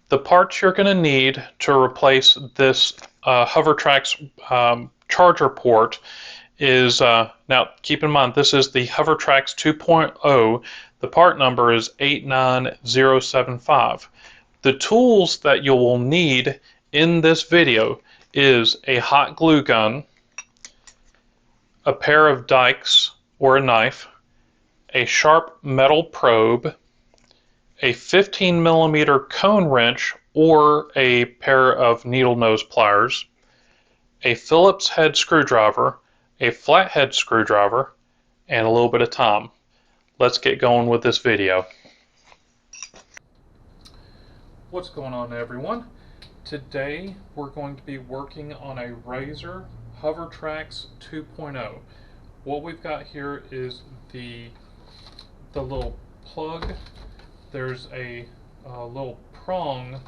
The parts you're going to need to replace this Hovertrax charger port is, now keep in mind this is the Hovertrax 2.0. The part number is 89075. The tools that you will need in this video is a hot glue gun, a pair of dikes or a knife, a sharp metal probe, a 15mm cone wrench or a pair of needle nose pliers, a Phillips head screwdriver, a flathead screwdriver, and a little bit of time. Let's get going with this video. What's going on, everyone? Today we're going to be working on a Razor Hovertrax 2.0. What we've got here is the little plug. There's a little prong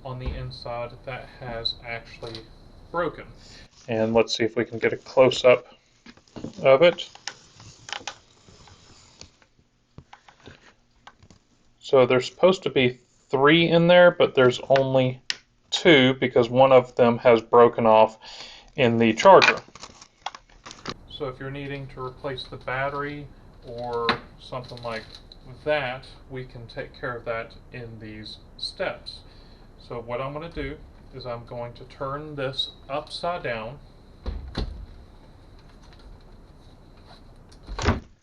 on the inside that has actually broken. And let's see if we can get a close-up of it. So there's supposed to be 3 in there, but there's only 2 because one of them has broken off in the charger. So if you're needing to replace the battery or something like that, we can take care of that in these steps. So what I'm going to do is I'm going to turn this upside down,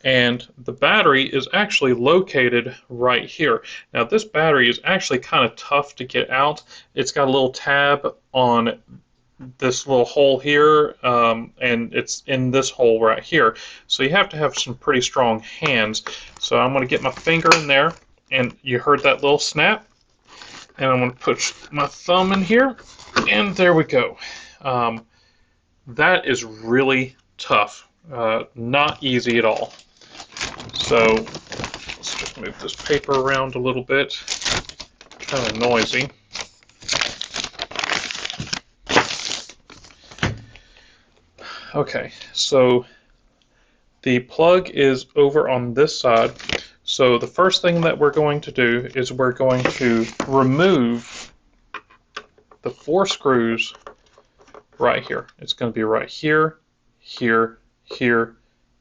and the battery is actually located right here. Now this battery is actually kind of tough to get out. It's got a little tab on this little hole here, and it's in this hole right here. So you have to have some pretty strong hands. So I'm going to get my finger in there, and you heard that little snap. And I'm going to push my thumb in here, and there we go. That is really tough. Not easy at all. So let's just move this paper around a little bit. Kind of noisy. Okay, so the plug is over on this side. So the first thing that we're going to do is we're going to remove the 4 screws right here. It's going to be right here, here, here,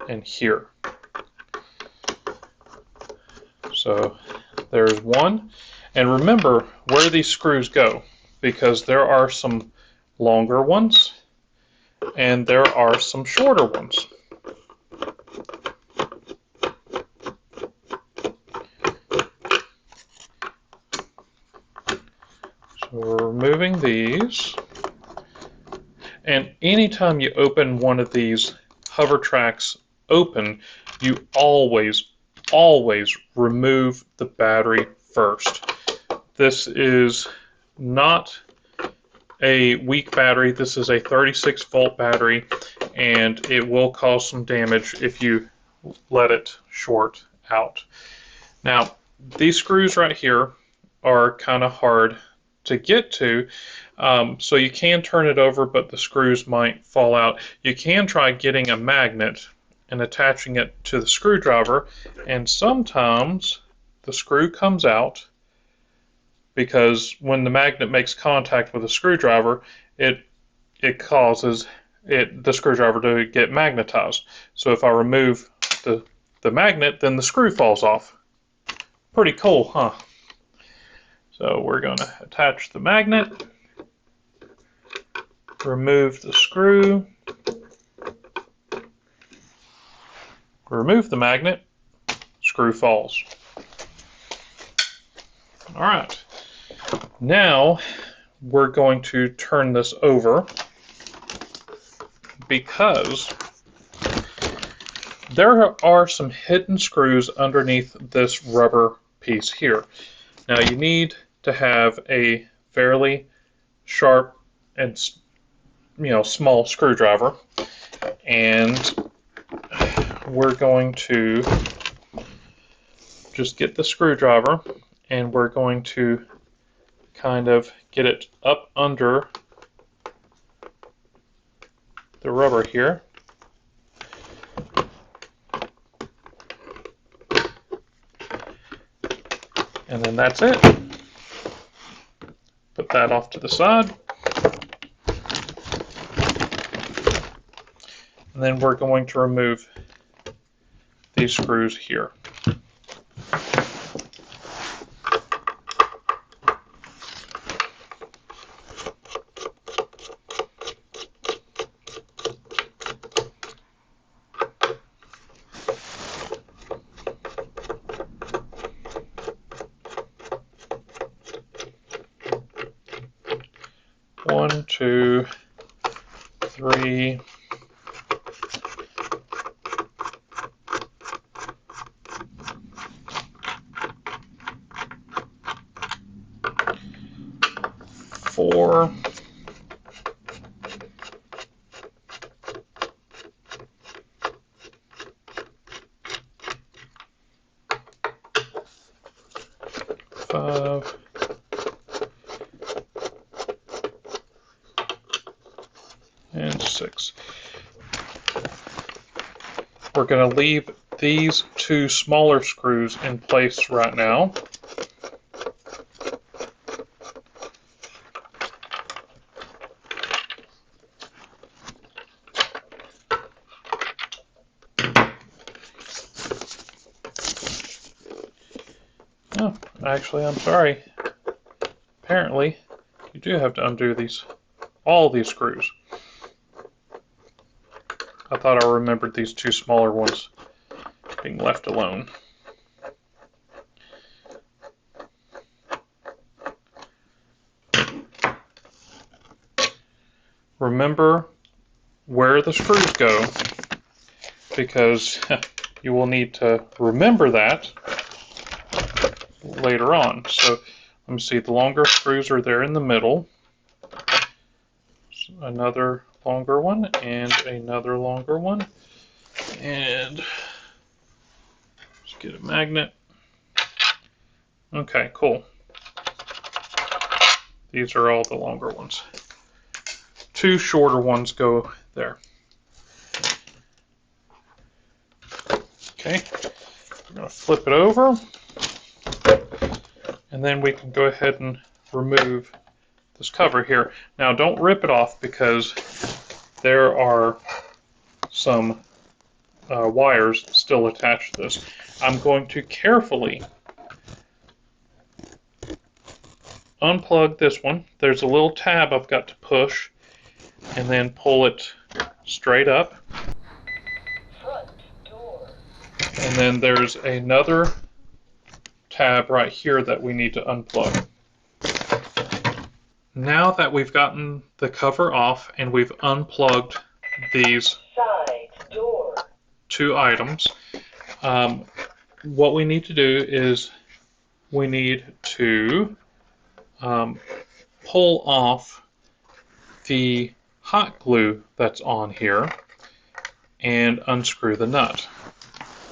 and here. So there's one. And remember where these screws go, because there are some longer ones and there are some shorter ones. So we're removing these. And anytime you open one of these Hovertrax open, you always remove the battery first. This is not a weak battery. This is a 36-volt battery, and it will cause some damage if you let it short out. Now, these screws right here are kind of hard to get to, so you can turn it over, but the screws might fall out. You can try getting a magnet and attaching it to the screwdriver, and sometimes the screw comes out because when the magnet makes contact with the screwdriver, it causes the screwdriver to get magnetized. So if I remove the magnet, then the screw falls off. Pretty cool, huh? So we're going to attach the magnet, remove the screw, remove the magnet, screw falls. All right. Now we're going to turn this over because there are some hidden screws underneath this rubber piece here. Now you need to have a fairly sharp and small screwdriver, and we're going to just get the screwdriver and we're going to kind of get it up under the rubber here. And then that's it. Put that off to the side. And then we're going to remove these screws here. One, two, three, four, five, and six. We're going to leave these two smaller screws in place right now. Oh, actually, I'm sorry. Apparently, you do have to undo all these screws. I thought I remembered these two smaller ones being left alone. Remember where the screws go, because you will need to remember that later on. So let me see, the longer screws are there in the middle. Another longer one and another longer one. And just get a magnet. Okay, cool. These are all the longer ones. Two shorter ones go there. Okay, we're going to flip it over. And then we can go ahead and remove this cover here. Now don't rip it off because there are some wires still attached to this. I'm going to carefully unplug this one. There's a little tab I've got to push and then pull it straight up. Front door. And then there's another tab right here that we need to unplug. Now that we've gotten the cover off and we've unplugged these Side door. two items, what we need to do is we need to pull off the hot glue that's on here and unscrew the nut.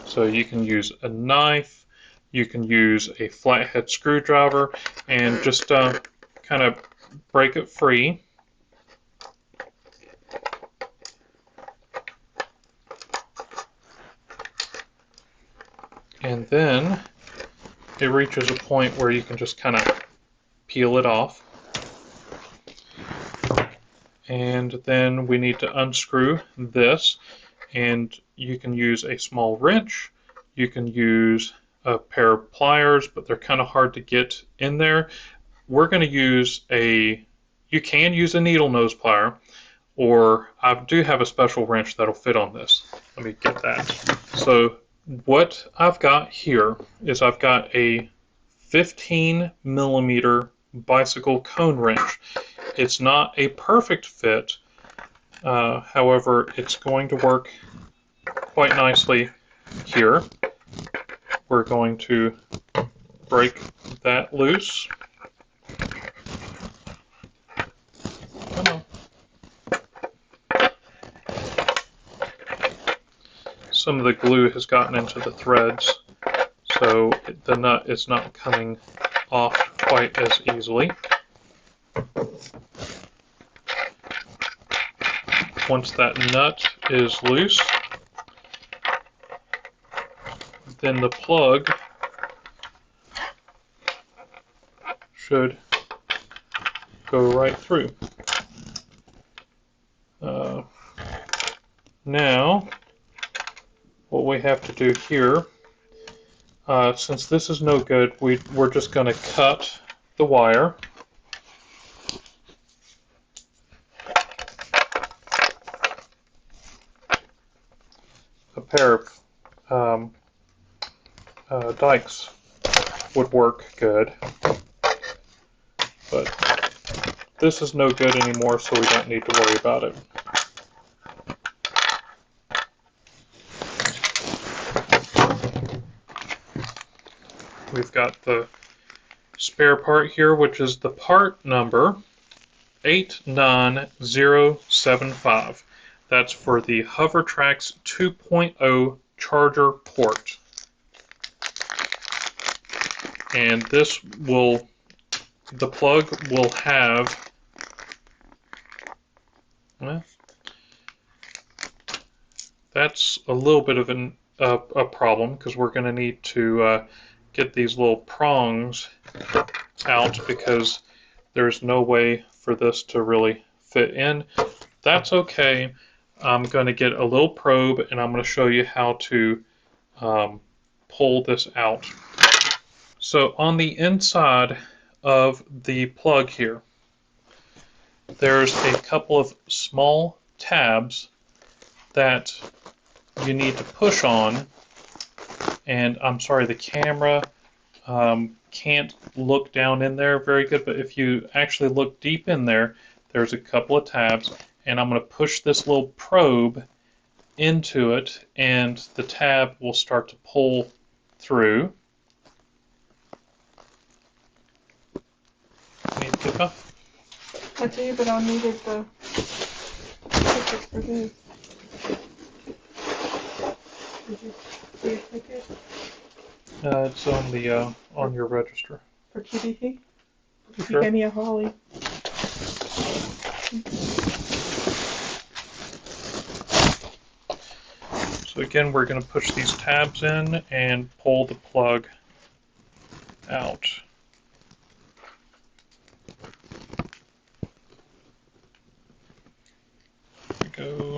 So you can use a knife, you can use a flathead screwdriver, and just kind of break it free. And then it reaches a point where you can just kind of peel it off. And then we need to unscrew this, and you can use a small wrench, you can use a pair of pliers, but they're kind of hard to get in there. We're going to use you can use a needle nose plier, or I do have a special wrench that'll fit on this. Let me get that. So what I've got here is I've got a 15mm bicycle cone wrench. It's not a perfect fit, however, it's going to work quite nicely here. We're going to break that loose. Come on. Some of the glue has gotten into the threads, so the nut is not coming off quite as easily. Once that nut is loose, then the plug should go right through. Now, what we have to do here, since this is no good, we're just going to cut the wire. A pair of dikes would work good, but this is no good anymore, so we don't need to worry about it. We've got the spare part here, which is the part number 89075. That's for the Hovertrax 2.0 charger port. And this will, the plug will have, well, that's a little bit of a problem, because we're going to need to get these little prongs out, because there's no way for this to really fit in. That's okay. I'm going to get a little probe, and I'm going to show you how to pull this out. So on the inside of the plug here, there's a couple of small tabs that you need to push on, and I'm sorry, the camera can't look down in there very good, but if you actually look deep in there, there's a couple of tabs, and I'm going to push this little probe into it, and the tab will start to pull through. Need to get up. I do, but I needed the ticket for this. Did you see a ticket It's on the on your register. for QDT? You Sure. gave me a holly. So again, we're going to push these tabs in and pull the plug out. There we go.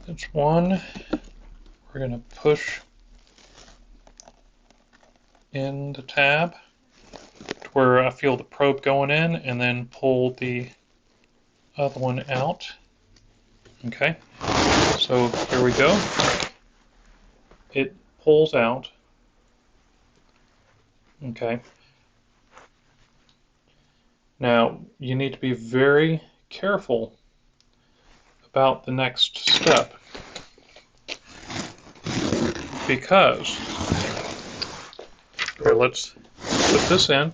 That's one. We're going to push in the tab to where I feel the probe going in, and then pull the other one out. Okay, so here we go. It pulls out. Okay. Now, you need to be very careful about the next step, because here, let's put this in.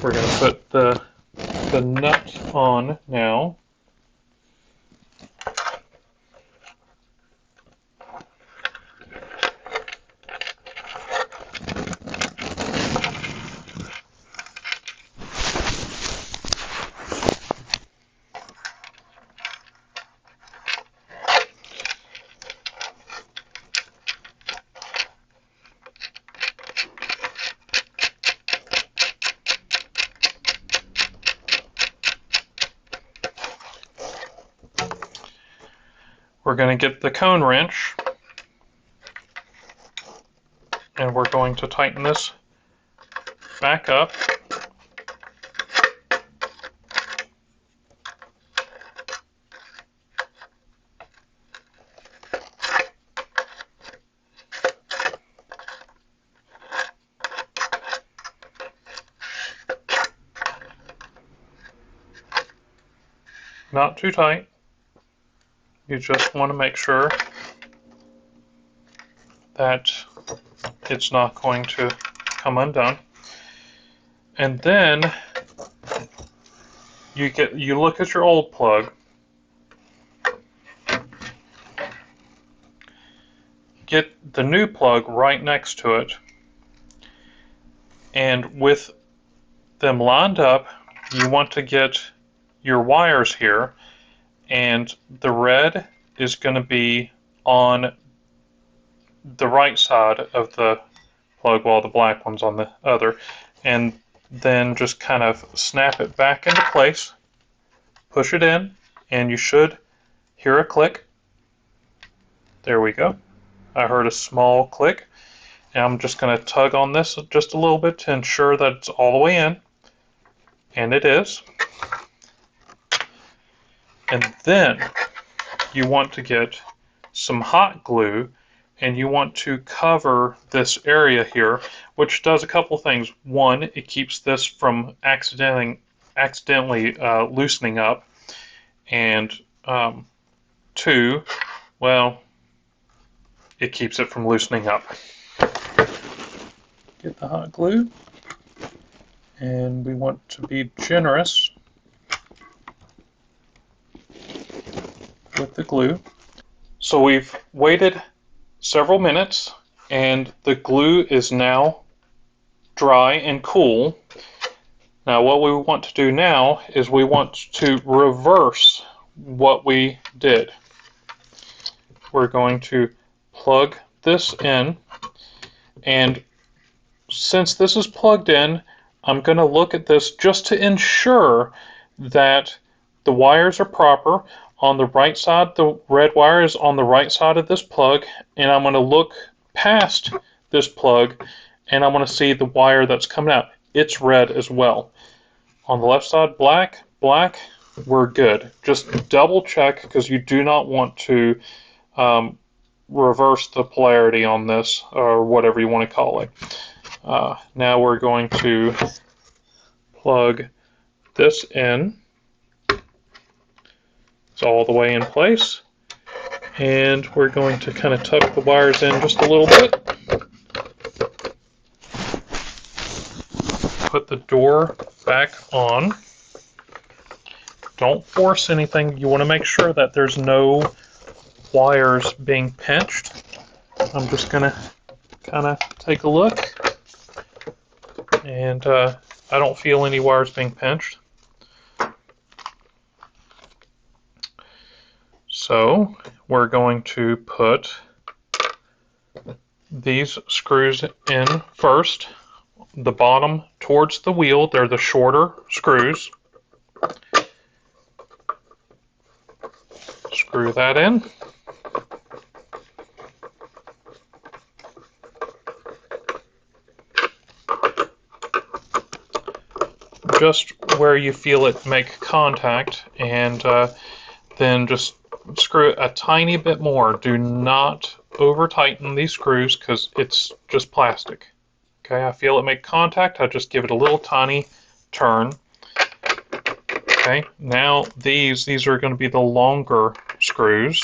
We're going to put the nut on now. We're going to get the cone wrench, and we're going to tighten this back up. not too tight. You just want to make sure that it's not going to come undone. And then you look at your old plug, get the new plug right next to it, and with them lined up, you want to get your wires here, and the red is going to be on the right side of the plug while the black one's on the other, and then just kind of snap it back into place, push it in, and you should hear a click. There we go. I heard a small click, and I'm just going to tug on this just a little bit to ensure that it's all the way in, and it is. And then you want to get some hot glue, and you want to cover this area here, which does a couple things. One, it keeps this from accidentally loosening up, and two, well, it keeps it from loosening up. Get the hot glue, and we want to be generous with the glue. So we've waited several minutes, and the glue is now dry and cool. Now what we want to do now is we want to reverse what we did. We're going to plug this in, and since this is plugged in, I'm going to look at this just to ensure that the wires are proper. On the right side, the red wire is on the right side of this plug, and I'm going to look past this plug, and I'm going to see the wire that's coming out. It's red as well. On the left side, black, we're good. Just double check, because you do not want to reverse the polarity on this, or whatever you want to call it. Now we're going to plug this in. It's all the way in place, and we're going to kind of tuck the wires in just a little bit. Put the door back on. Don't force anything. You want to make sure that there's no wires being pinched. I'm just going to kind of take a look, and I don't feel any wires being pinched. So we're going to put these screws in first, the bottom towards the wheel. They're the shorter screws. Screw that in. Just where you feel it make contact, and then just screw it a tiny bit more. Do not over tighten these screws, because it's just plastic. Okay, I feel it make contact, I just give it a little tiny turn. Okay, now these are going to be the longer screws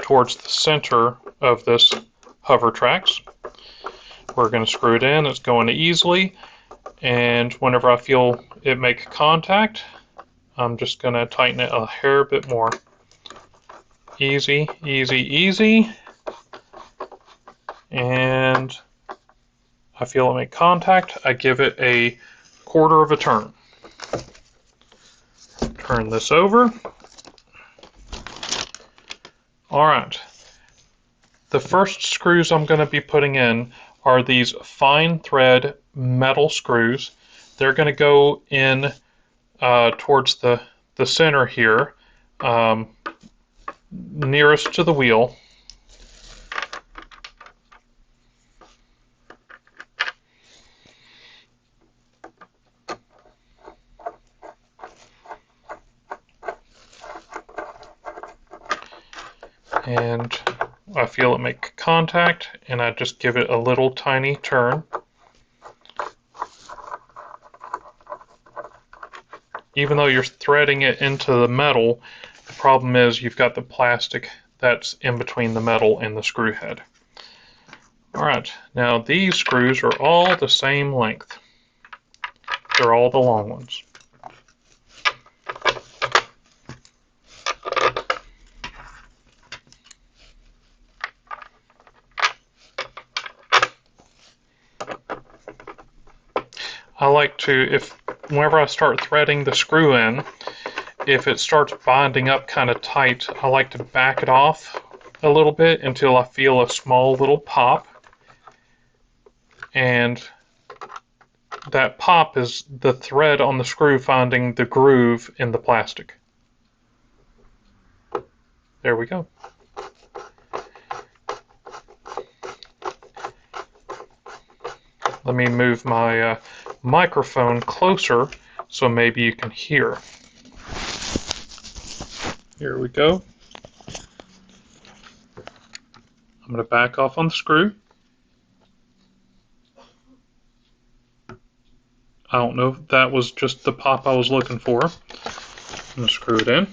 towards the center of this Hovertrax. We're going to screw it in. It's going easily, and whenever I feel it make contact, I'm just going to tighten it a hair bit more. Easy, easy, easy. And I feel it make contact. I give it a quarter of a turn. Turn this over. All right. The first screws I'm going to be putting in are these fine thread metal screws. They're going to go in towards the center here, nearest to the wheel. And I feel it make contact, and I just give it a little tiny turn. even though you're threading it into the metal, the problem is you've got the plastic that's in between the metal and the screw head. Alright, now these screws are all the same length. They're all the long ones. I like to, whenever I start threading the screw in, if it starts binding up kind of tight, I like to back it off a little bit until I feel a small little pop. And that pop is the thread on the screw finding the groove in the plastic. There we go. Let me move my microphone closer so maybe you can hear. Here we go. I'm going to back off on the screw. I don't know if that was just the pop I was looking for. I'm going to screw it in.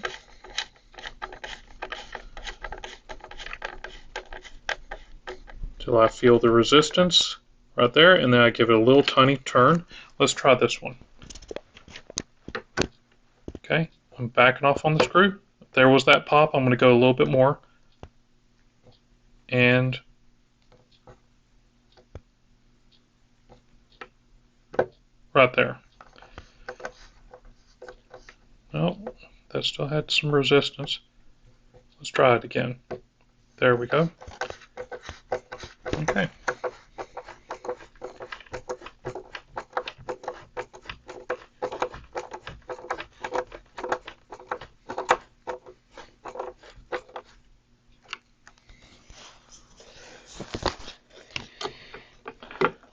Till I feel the resistance right there, and then I give it a little tiny turn. Let's try this one. Okay, I'm backing off on the screw. There was that pop. I'm going to go a little bit more. And right there. No, that still had some resistance. Let's try it again. There we go. Okay.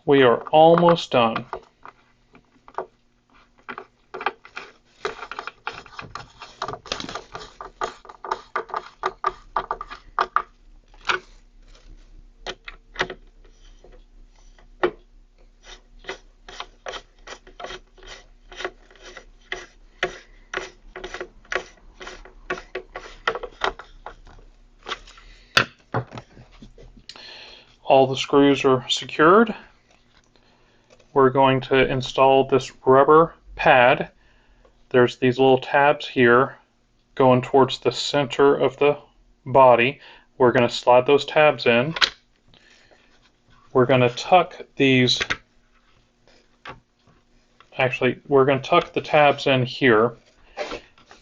We are almost done. All the screws are secured. We're going to install this rubber pad. There's these little tabs here going towards the center of the body. We're going to slide those tabs in. We're going to tuck these, we're going to tuck the tabs in here,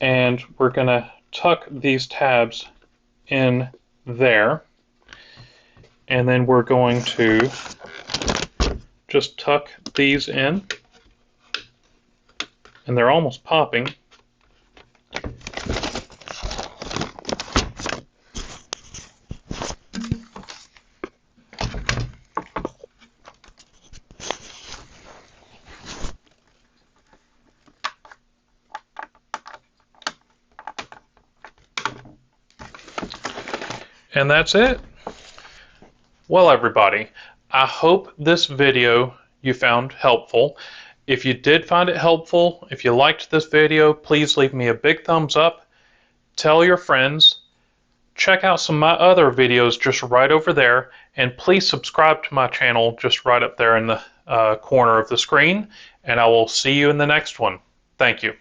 and we're going to tuck these tabs in there, and then we're going to just tuck these in, and they're almost popping. And that's it. Well, everybody, I hope this video you found helpful. If you did find it helpful, if you liked this video, please leave me a big thumbs up. Tell your friends. Check out some of my other videos just right over there. And please subscribe to my channel just right up there in the corner of the screen. And I will see you in the next one. Thank you.